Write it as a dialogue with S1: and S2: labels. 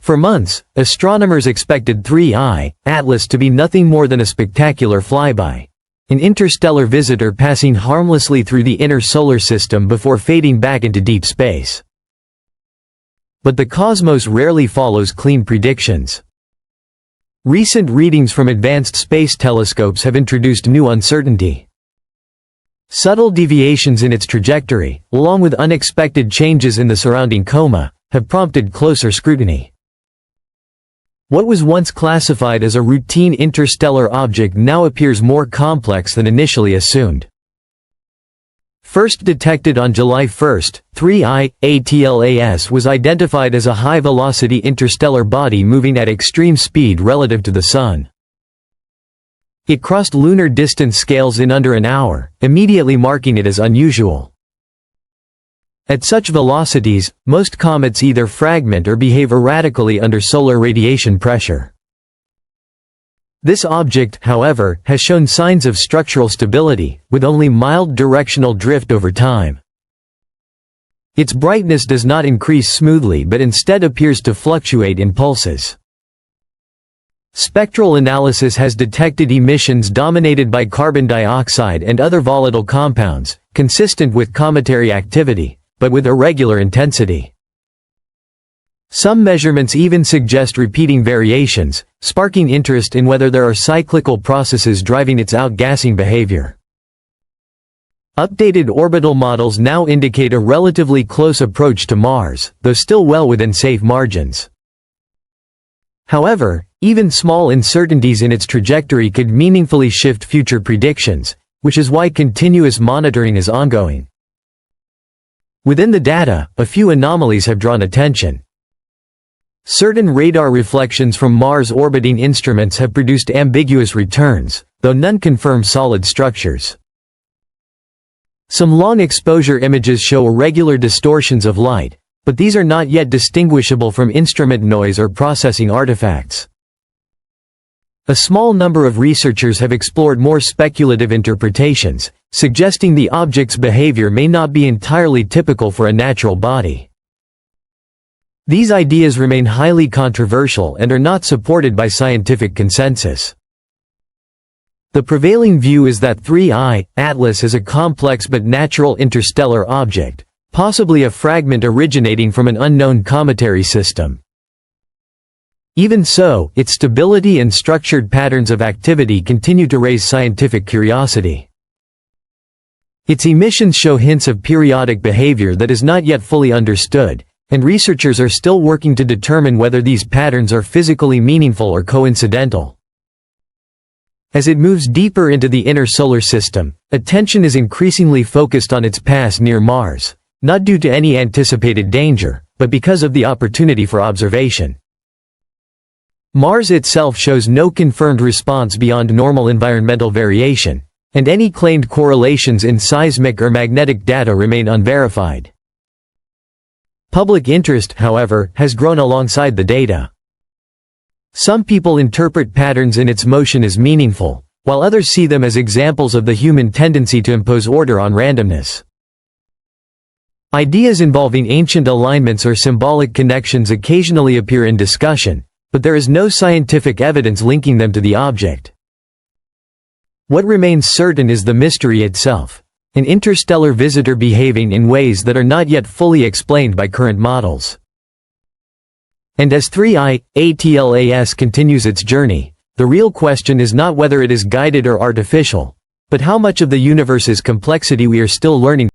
S1: For months, astronomers expected 3I, Atlas to be nothing more than a spectacular flyby, an interstellar visitor passing harmlessly through the inner solar system before fading back into deep space. But the cosmos rarely follows clean predictions. Recent readings from advanced space telescopes have introduced new uncertainty. Subtle deviations in its trajectory, along with unexpected changes in the surrounding coma, have prompted closer scrutiny. What was once classified as a routine interstellar object now appears more complex than initially assumed. First detected on July 1, 3I, ATLAS was identified as a high-velocity interstellar body moving at extreme speed relative to the Sun. It crossed lunar distance scales in under an hour, immediately marking it as unusual. At such velocities, most comets either fragment or behave erratically under solar radiation pressure. This object, however, has shown signs of structural stability, with only mild directional drift over time. Its brightness does not increase smoothly but instead appears to fluctuate in pulses. Spectral analysis has detected emissions dominated by carbon dioxide and other volatile compounds, consistent with cometary activity, but with irregular intensity. Some measurements even suggest repeating variations, sparking interest in whether there are cyclical processes driving its outgassing behavior. Updated orbital models now indicate a relatively close approach to Mars, though still well within safe margins. However, even small uncertainties in its trajectory could meaningfully shift future predictions, which is why continuous monitoring is ongoing. Within the data, a few anomalies have drawn attention. Certain radar reflections from Mars orbiting instruments have produced ambiguous returns, though none confirm solid structures. Some long-exposure images show irregular distortions of light, but these are not yet distinguishable from instrument noise or processing artifacts. A small number of researchers have explored more speculative interpretations, suggesting the object's behavior may not be entirely typical for a natural body. These ideas remain highly controversial and are not supported by scientific consensus. The prevailing view is that 3I, Atlas is a complex but natural interstellar object, possibly a fragment originating from an unknown cometary system. Even so, its stability and structured patterns of activity continue to raise scientific curiosity. Its emissions show hints of periodic behavior that is not yet fully understood, and researchers are still working to determine whether these patterns are physically meaningful or coincidental. As it moves deeper into the inner solar system, attention is increasingly focused on its pass near Mars, not due to any anticipated danger, but because of the opportunity for observation. Mars itself shows no confirmed response beyond normal environmental variation, and any claimed correlations in seismic or magnetic data remain unverified. Public interest, however, has grown alongside the data. Some people interpret patterns in its motion as meaningful, while others see them as examples of the human tendency to impose order on randomness. Ideas involving ancient alignments or symbolic connections occasionally appear in discussion, but there is no scientific evidence linking them to the object. What remains certain is the mystery itself, an interstellar visitor behaving in ways that are not yet fully explained by current models. And as 3I, ATLAS continues its journey, the real question is not whether it is guided or artificial, but how much of the universe's complexity we are still learning